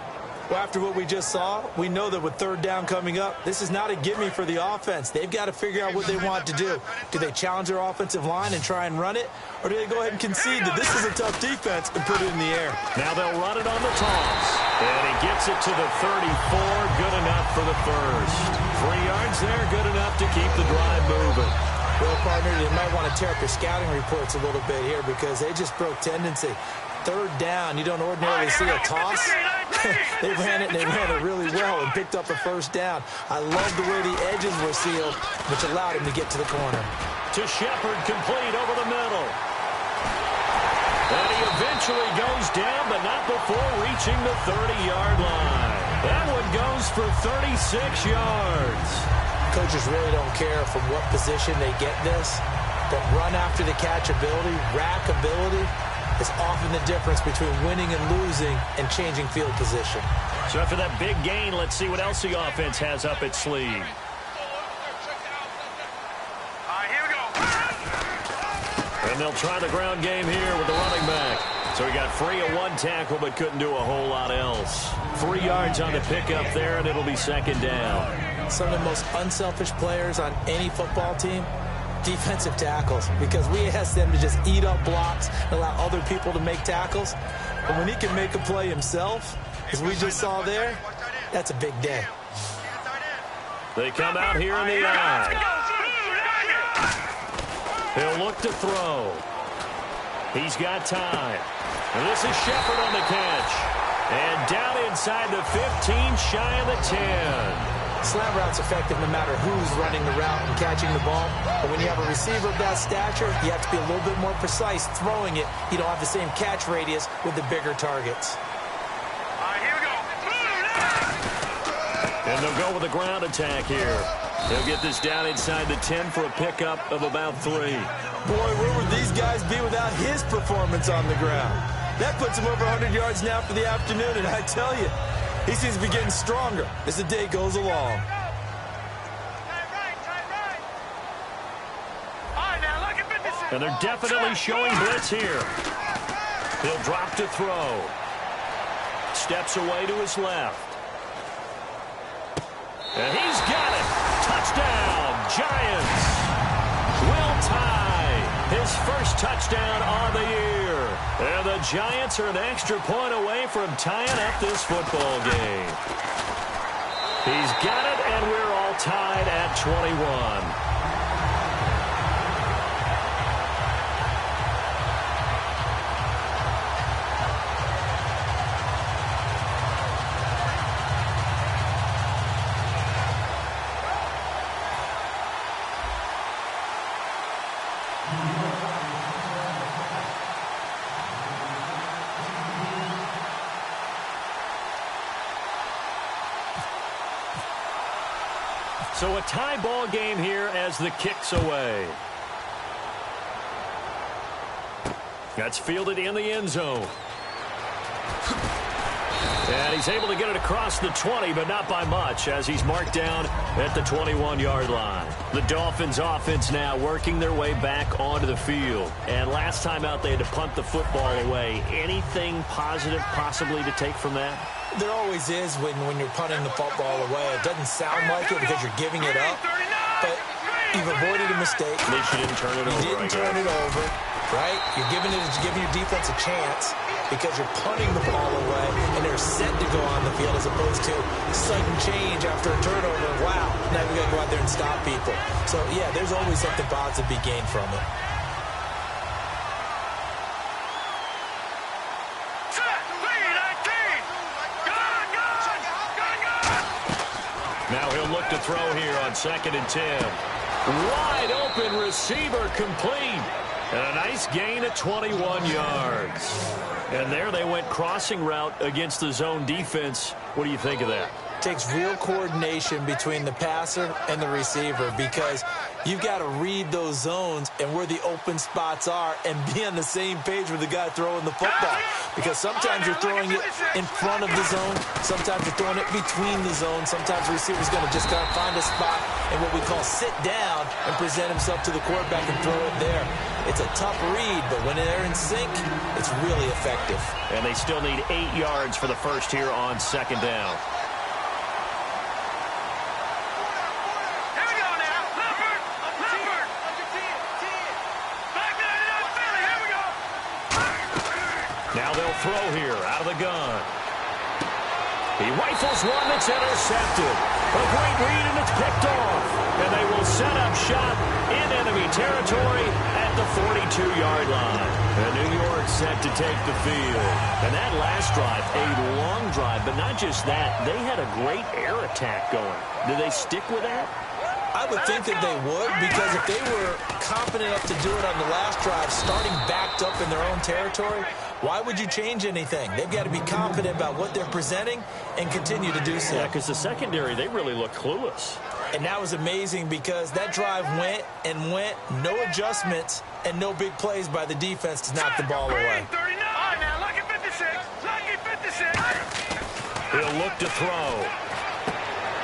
Speaker 4: Well, after what we just saw, we know that with 3rd down coming up, this is not a gimme for the offense. They've got to figure out what they want to do. Do they challenge their offensive line and try and run it? Or do they go ahead and concede that this is a tough defense and put it in the air?
Speaker 3: Now they'll run it on the toss. And he gets it to the 34. Good enough for the first. 3 yards there, good enough to keep the drive moving.
Speaker 4: Well, partner, you might want to tear up your scouting reports a little bit here because they just broke tendency. 3rd down, you don't ordinarily see a toss. They ran it, and they ran it really well and picked up a 1st down. I love the way the edges were sealed, which allowed him to get to the corner.
Speaker 3: to Shepard, complete over the middle. And he eventually goes down, but not before reaching the 30-yard line. That one goes for 36 yards.
Speaker 4: Coaches really don't care from what position they get this, but run after the catch ability, rack ability, is often the difference between winning and losing and changing field position.
Speaker 3: So after that big gain, let's see what else the offense has up its sleeve.
Speaker 1: Here we go.
Speaker 3: And they'll try the ground game here with the running back. So he got free of one tackle but couldn't do a whole lot else. 3 yards on the pickup there, and it'll be second down.
Speaker 4: Some of the most unselfish players on any football team, defensive tackles, because we ask them to just eat up blocks and allow other people to make tackles. But when he can make a play himself, as we just saw there, that's a big day.
Speaker 3: They come out here in the eye. He'll look to throw. He's got time. And this is Shepard on the catch. And down inside the 15, shy of the 10.
Speaker 4: Slant route's effective no matter who's running the route and catching the ball. But when you have a receiver of that stature, you have to be a little bit more precise throwing it. You don't have the same catch radius with the bigger targets.
Speaker 1: Here we go.
Speaker 3: And they'll go with a ground attack here. They'll get this down inside the 10 for a pickup of about 3.
Speaker 4: Boy, where would these guys be without his performance on the ground? That puts him over 100 yards now for the afternoon, and I tell you, he seems to be getting stronger as the day goes along.
Speaker 3: And they're definitely showing blitz here. He'll drop to throw. Steps away to his left. And he's got it. Touchdown, Giants. Will tie his first touchdown on the year. And the Giants are an extra point away from tying up this football game. He's got it, and we're all tied at 21. So a tie ball game here as the kick's away. That's fielded in the end zone. And he's able to get it across the 20, but not by much, as he's marked down at the 21-yard line. The Dolphins offense now working their way back onto the field. And last time out, they had to punt the football away. Anything positive possibly to take from that?
Speaker 4: There always is when you're punting the football away. It doesn't sound like it because you're giving it up, but you've avoided a mistake.
Speaker 3: At least you didn't turn it over.
Speaker 4: You didn't turn it over, right? You're giving your defense a chance because you're punting the ball away, and they're set to go on the field as opposed to sudden change after a turnover. Wow, now we got to go out there and stop people. So, yeah, there's always something positive to be gained from it.
Speaker 3: Now he'll look to throw here on 2nd and 10. Wide open receiver complete. And a nice gain of 21 yards. And there they went crossing route against the zone defense. What do you think of that?
Speaker 4: Takes real coordination between the passer and the receiver because you've got to read those zones and where the open spots are and be on the same page with the guy throwing the football. Because sometimes you're throwing it in front of the zone. Sometimes you're throwing it between the zones. Sometimes the receiver's going to just kind of find a spot and what we call sit down and present himself to the quarterback and throw it there. It's a tough read, but when they're in sync, it's really effective.
Speaker 3: And they still need 8 yards for the first here on 2nd down. Now they'll throw here out of the gun. He rifles one that's intercepted. A great read, and it's picked off. And they will set up shop in enemy territory at the 42-yard line. And New York set to take the field. And that last drive, a long drive, but not just that. They had a great air attack going. Did they stick with that?
Speaker 4: I would think that they would, because if they were confident enough to do it on the last drive, starting backed up in their own territory, why would you change anything? They've got to be confident about what they're presenting and continue to do so.
Speaker 3: Yeah, because the secondary, they really look clueless.
Speaker 4: And that was amazing because that drive went and went, no adjustments and no big plays by the defense to knock the ball away.
Speaker 1: 39. Now lucky 56. Lucky 56.
Speaker 3: He'll look to throw.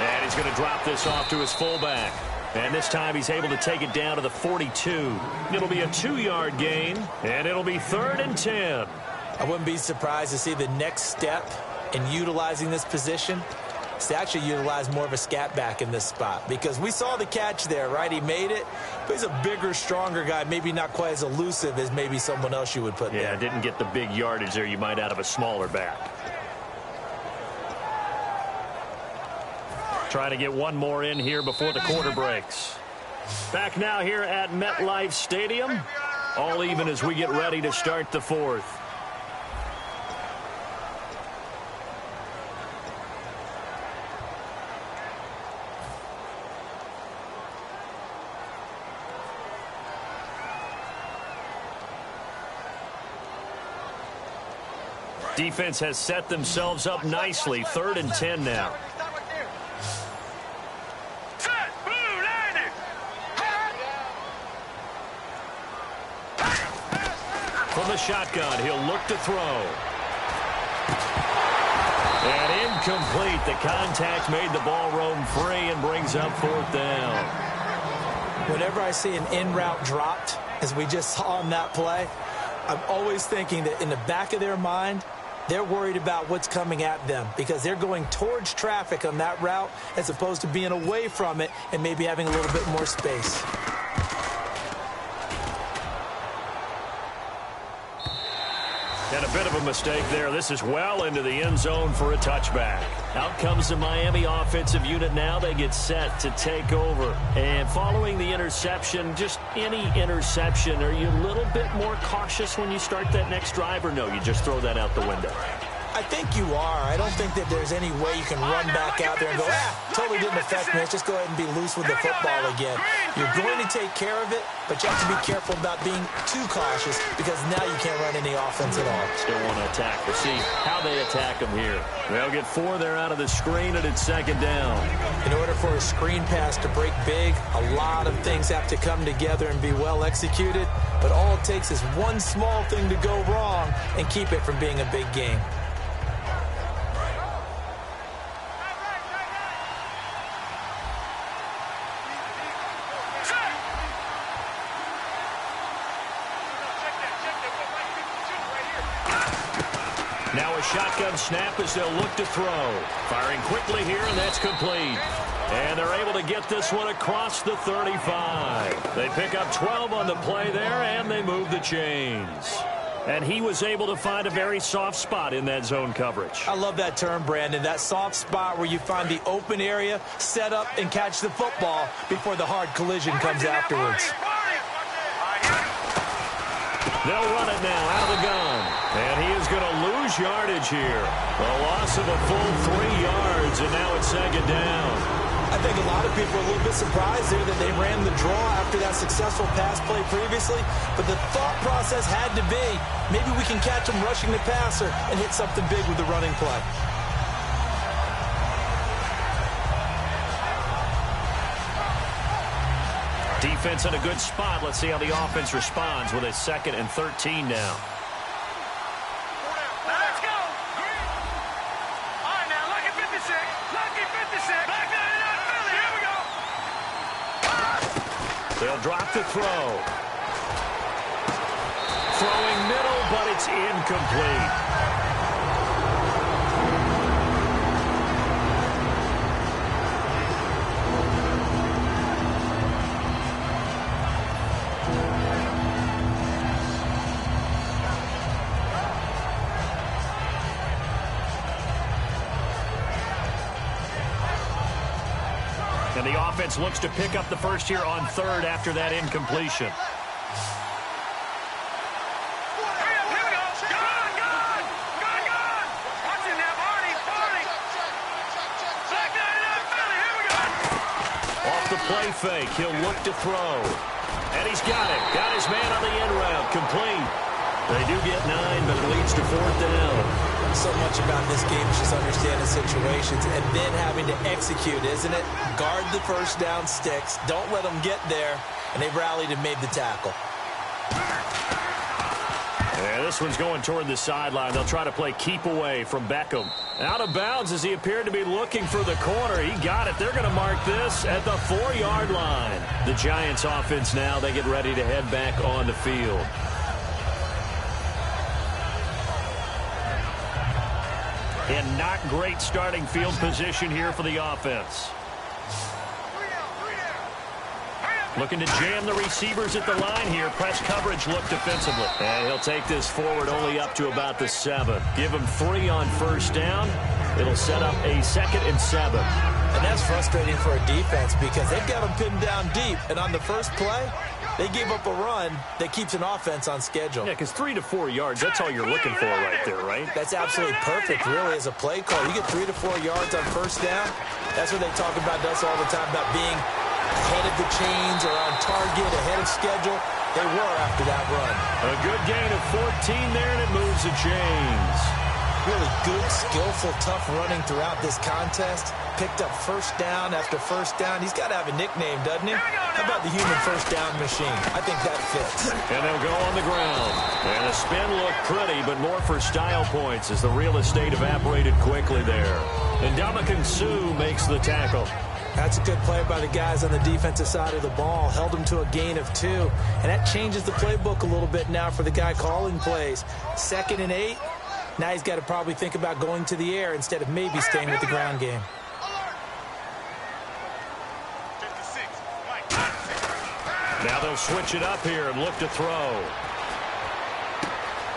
Speaker 3: And he's going to drop this off to his fullback. And this time he's able to take it down to the 42. It'll be a 2-yard gain, and it'll be 3rd and 10.
Speaker 4: I wouldn't be surprised to see the next step in utilizing this position is to actually utilize more of a scat back in this spot, because we saw the catch there, right? He made it, but he's a bigger, stronger guy, maybe not quite as elusive as maybe someone else you would put there.
Speaker 3: Yeah, didn't get the big yardage there you might out of a smaller back. Trying to get one more in here before the quarter breaks. Back now here at MetLife Stadium. All even as we get ready to start the 4th. Defense has set themselves up nicely. 3rd and 10 now. From the shotgun, he'll look to throw. And incomplete. The contact made the ball roam free and brings up 4th down.
Speaker 4: Whenever I see an in-route dropped, as we just saw on that play, I'm always thinking that in the back of their mind, they're worried about what's coming at them because they're going towards traffic on that route as opposed to being away from it and maybe having a little bit more space.
Speaker 3: And a bit of a mistake there. This is well into the end zone for a touchback. Out comes the Miami offensive unit now. They get set to take over. And following the interception, just any interception, are you a little bit more cautious when you start that next drive, or no, you just throw that out the window?
Speaker 4: I think you are. I don't think that there's any way you can run back out there and go, totally didn't affect me. Let's just go ahead and be loose with the football again. You're going to take care of it, but you have to be careful about being too cautious because now you can't run any offense at all.
Speaker 3: Still want to attack. We'll see how they attack them here. They'll get 4 there out of the screen, and it's 2nd down.
Speaker 4: In order for a screen pass to break big, a lot of things have to come together and be well executed, but all it takes is one small thing to go wrong and keep it from being a big game.
Speaker 3: Now a shotgun snap as they'll look to throw. Firing quickly here, and that's complete. And they're able to get this one across the 35. They pick up 12 on the play there, and they move the chains. And he was able to find a very soft spot in that zone coverage.
Speaker 4: I love that term, Brandon. That soft spot where you find the open area, set up, and catch the football before the hard collision comes afterwards.
Speaker 3: They'll run it now out of the gun. And he is going to lose yardage here. A loss of a full 3 yards, and now it's 2nd down.
Speaker 4: I think a lot of people are a little bit surprised there that they ran the draw after that successful pass play previously. But the thought process had to be, maybe we can catch him rushing the passer and hit something big with the running play.
Speaker 3: Defense in a good spot. Let's see how the offense responds with a 2nd and 13 now.
Speaker 1: Let's go. All right, now, lucky 56. Lucky 56. Back 99 Philly. Here we go.
Speaker 3: They'll drop the throw. Throwing middle, but it's incomplete. And the offense looks to pick up the first here on 3rd after that incompletion. Off the play fake. He'll look to throw. And he's got it. Got his man on the end route. Complete. They do get 9, but it leads to 4th down.
Speaker 4: So much about this game is just understanding situations and then having to execute, isn't it? Guard the first down sticks. Don't let them get there. And they rallied and made the tackle.
Speaker 3: Yeah, this one's going toward the sideline. They'll try to play keep away from Beckham. Out of bounds as he appeared to be looking for the corner. He got it. They're going to mark this at the 4-yard line. The Giants offense now, they get ready to head back on the field. And not great starting field position here for the offense. Looking to jam the receivers at the line here. Press coverage look defensively. And he'll take this forward only up to about the 7. Give him 3 on first down. It'll set up a 2nd and 7.
Speaker 4: And that's frustrating for a defense because they've got them pinned down deep. And on the first play, they gave up a run that keeps an offense on schedule.
Speaker 3: Yeah, because 3 to 4 yards, that's all you're looking for right there, right?
Speaker 4: That's absolutely perfect, really, as a play call. You get 3 to 4 yards on first down. That's what they talk about us all the time, about being ahead of the chains or on target, ahead of schedule. They were after that run.
Speaker 3: A good gain of 14 there, and it moves the chains.
Speaker 4: Really good, skillful, tough running throughout this contest. Picked up first down after first down. He's got to have a nickname, doesn't he? How about the human first down machine? I think that fits.
Speaker 3: And they'll go on the ground. And the spin looked pretty, but more for style points as the real estate evaporated quickly there. And Ndamukong Suh makes the tackle.
Speaker 4: That's a good play by the guys on the defensive side of the ball. Held him to a gain of 2. And that changes the playbook a little bit now for the guy calling plays. 2nd and 8. Now he's got to probably think about going to the air instead of maybe staying with the ground game.
Speaker 3: Now they'll switch it up here and look to throw.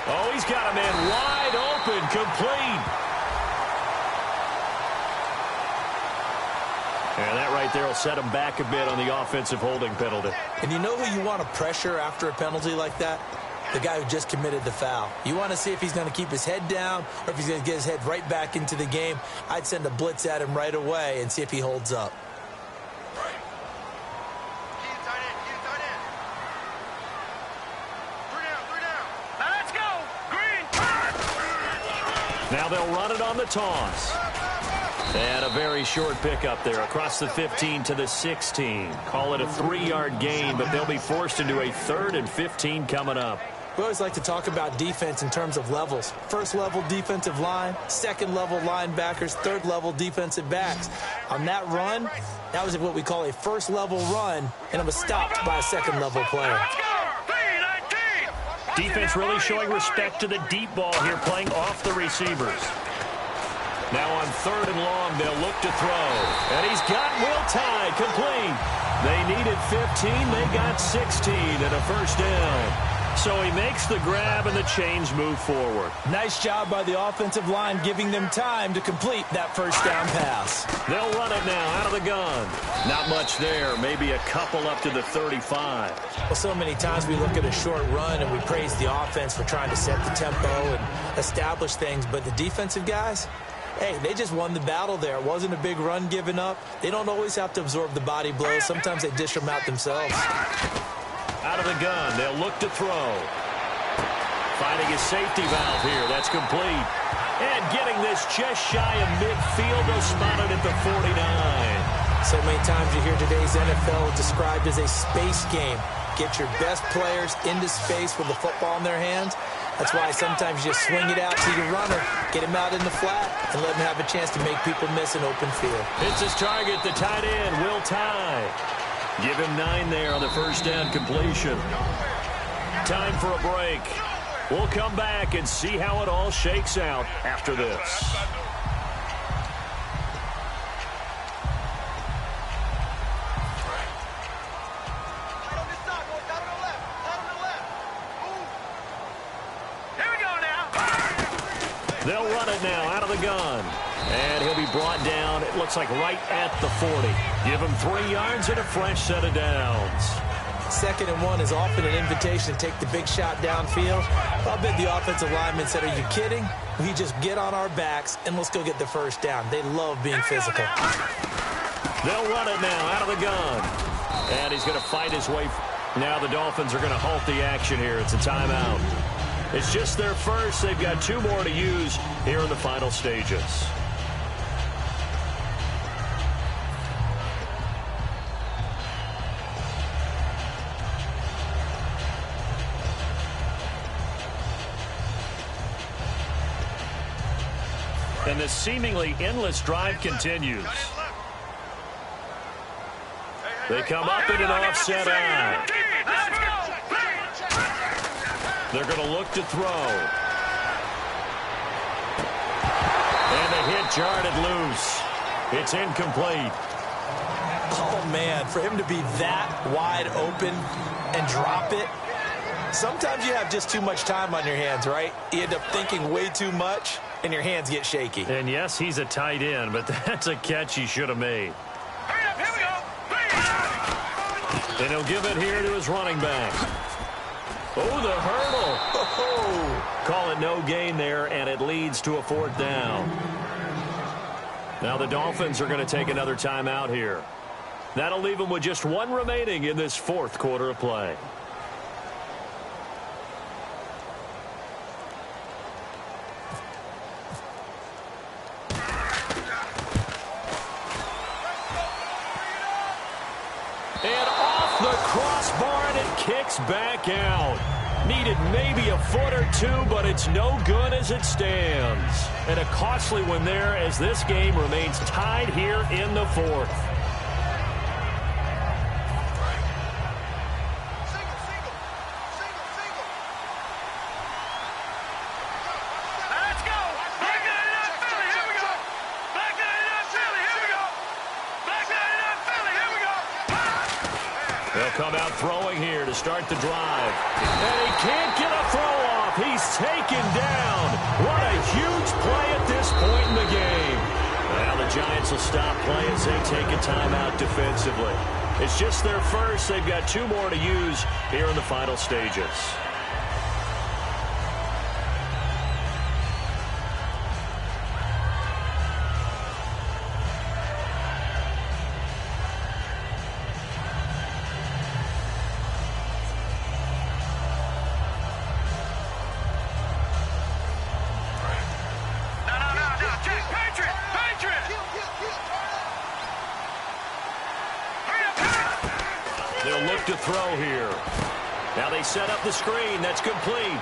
Speaker 3: Oh, he's got a man wide open, complete. And that right there will set him back a bit on the offensive holding penalty.
Speaker 4: And you know who you want to pressure after a penalty like that? The guy who just committed the foul. You want to see if he's going to keep his head down or if he's going to get his head right back into the game. I'd send a blitz at him right away and see if he holds up.
Speaker 3: Now they'll run it on the toss. And a very short pickup there across the 15 to the 16. Call it a 3-yard gain, but they'll be forced into a 3rd and 15 coming up.
Speaker 4: We always like to talk about defense in terms of levels. First level defensive line, second level linebackers, third level defensive backs. On that run, that was what we call a first level run, and it was stopped by a second level player.
Speaker 3: Defense really showing respect to the deep ball here, playing off the receivers. Now on 3rd and long, they'll look to throw. And he's got Will Tye complete. They needed 15. They got 16 and a first down. So he makes the grab and the chains move forward.
Speaker 4: Nice job by the offensive line giving them time to complete that first down pass.
Speaker 3: They'll run it now out of the gun. Not much there. Maybe a couple up to the 35.
Speaker 4: Well, so many times we look at a short run and we praise the offense for trying to set the tempo and establish things. But the defensive guys, hey, they just won the battle there. It wasn't a big run given up. They don't always have to absorb the body blows. Sometimes they dish them out themselves.
Speaker 3: Out of the gun, they'll look to throw. Finding his safety valve here. That's complete. And getting this just shy of midfield. They'll spot it at the 49.
Speaker 4: So many times you hear today's NFL described as a space game. Get your best players into space with the football in their hands. That's why sometimes you just swing it out to your runner, get him out in the flat, and let him have a chance to make people miss an open field.
Speaker 3: Hits his target, the tight end, Will Tye. Give him 9 there on the first down completion. Time for a break. We'll come back and see how it all shakes out after this. They'll run it now out of the gun. And he'll be brought down, it looks like right at the 40. Give him 3 yards and a fresh set of downs.
Speaker 4: 2nd and 1 is often an invitation to take the big shot downfield. I'll bet the offensive lineman said, are you kidding? We just get on our backs and let's go get the first down. They love being physical.
Speaker 3: They'll run it now out of the gun. And he's going to fight his way. Now the Dolphins are going to halt the action here. It's a timeout. It's just their first. They've got 2 more to use here in the final stages. And this seemingly endless drive continues. They come up in an offset eye. They're going to look to throw. And the hit jarred it loose. It's incomplete.
Speaker 4: Oh, man, for him to be that wide open and drop it. Sometimes you have just too much time on your hands, right? You end up thinking way too much, and your hands get shaky.
Speaker 3: And yes, he's a tight end, but that's a catch he should have made. And he'll give it here to his running back. Oh, the hurdle. Oh, call it no gain there, and it leads to a 4th down. Now the Dolphins are going to take another timeout here. That'll leave them with just 1 remaining in this 4th quarter of play. And off the crossbar, and it kicks back out. Needed maybe a foot or 2, but it's no good as it stands. And a costly one there as this game remains tied here in the 4th. They'll come out throwing here to start the drive. And he can't get a throw off. He's taken down. What a huge play at this point in the game. Now the Giants will stop play as they take a timeout defensively. It's just their first. They've got 2 more to use here in the final stages. They'll look to throw here. Now they set up the screen. That's complete.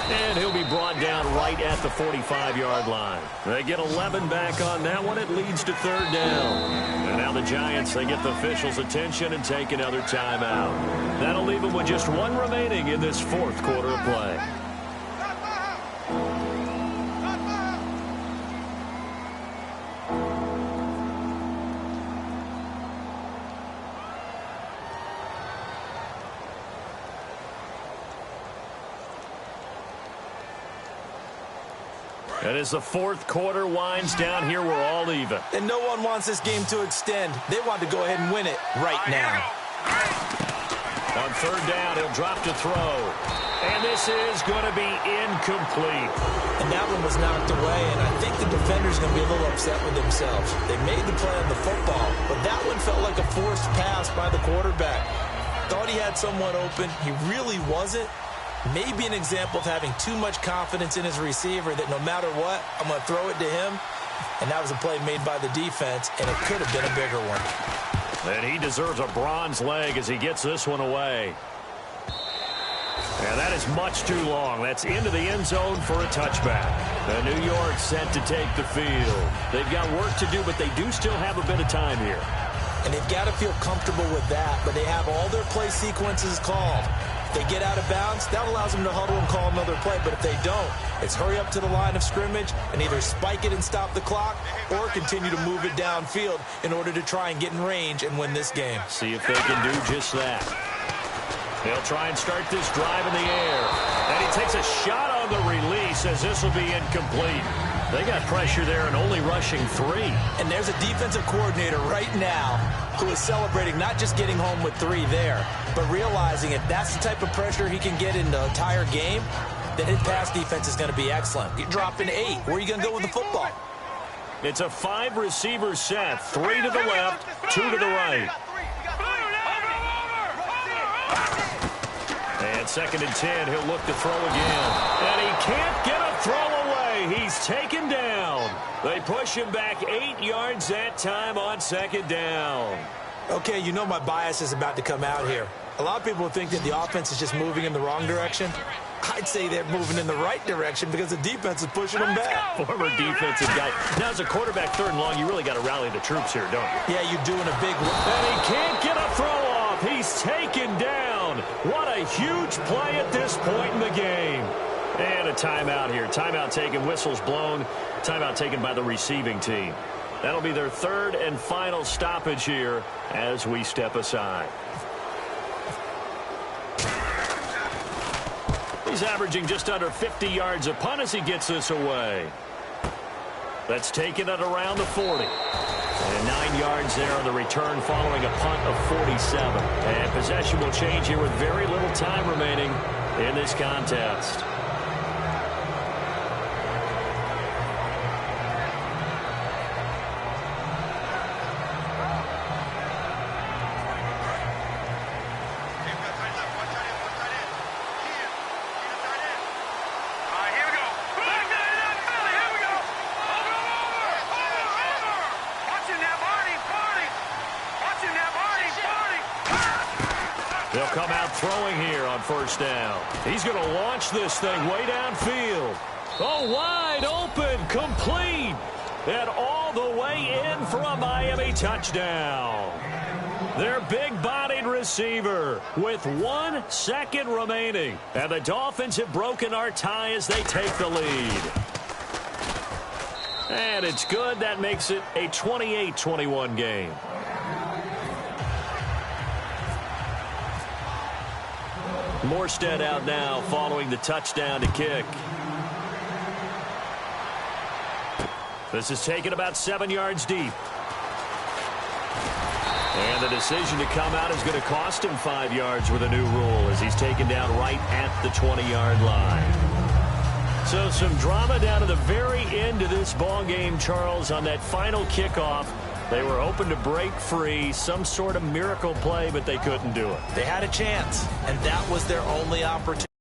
Speaker 3: And he'll be brought down right at the 45-yard line. They get 11 back on that one. It leads to 3rd down. And now the Giants, they get the officials' attention and take another timeout. That'll leave them with just 1 remaining in this 4th quarter of play. And as the 4th quarter winds down here, we're all even.
Speaker 4: And no one wants this game to extend. They want to go ahead and win it right now.
Speaker 3: On 3rd down, he'll drop to throw. And this is going to be incomplete.
Speaker 4: And that one was knocked away, and I think the defender's going to be a little upset with themselves. They made the play on the football, but that one felt like a forced pass by the quarterback. Thought he had someone open. He really wasn't. Maybe an example of having too much confidence in his receiver that no matter what, I'm going to throw it to him. And that was a play made by the defense, and it could have been a bigger one.
Speaker 3: And he deserves a bronze leg as he gets this one away. And that is much too long. That's into the end zone for a touchback. The New York set to take the field. They've got work to do, but they do still have a bit of time here.
Speaker 4: And they've got to feel comfortable with that, but they have all their play sequences called. They get out of bounds, that allows them to huddle and call another play. But if they don't, it's hurry up to the line of scrimmage and either spike it and stop the clock or continue to move it downfield in order to try and get in range and win this game.
Speaker 3: See if they can do just that. They'll try and start this drive in the air. And he takes a shot on the release as this will be incomplete. They got pressure there and only rushing 3.
Speaker 4: And there's a defensive coordinator right now who is celebrating not just getting home with 3 there, but realizing if that's the type of pressure he can get in the entire game, then his pass defense is going to be excellent. You're dropping 8. Where are you going to go with the football?
Speaker 3: It's a 5-receiver set. 3 to the left, 2 to the right. And 2nd and 10, he'll look to throw again. And he can't get a throw away. He's taken down. They push him back 8 yards that time on 2nd down.
Speaker 4: Okay, you know my bias is about to come out here. A lot of people think that the offense is just moving in the wrong direction. I'd say they're moving in the right direction because the defense is pushing them back.
Speaker 3: Former defensive guy. Now, as a quarterback, 3rd and long, you really got to rally the troops here, don't you?
Speaker 4: Yeah, you're doing a big one.
Speaker 3: And he can't get a throw off. He's taken down. What a huge play at this point in the game. And a timeout here. Timeout taken, whistles blown. Timeout taken by the receiving team. That'll be their 3rd and final stoppage here as we step aside. He's averaging just under 50 yards a punt as he gets this away. That's taken at around the 40. And 9 yards there on the return following a punt of 47. And possession will change here with very little time remaining in this contest. They'll come out throwing here on 1st down. He's going to launch this thing way downfield. Oh, wide open, complete, and all the way in for a Miami touchdown. Their big-bodied receiver with 1 second remaining. And the Dolphins have broken our tie as they take the lead. And it's good. That makes it a 28-21 game. Morstead out now following the touchdown to kick. This is taken about 7 yards deep. And the decision to come out is going to cost him 5 yards with a new rule as he's taken down right at the 20-yard line. So some drama down to the very end of this ball game, Charles, on that final kickoff. They were hoping to break free, some sort of miracle play, but they couldn't do it.
Speaker 4: They had a chance, and that was their only opportunity.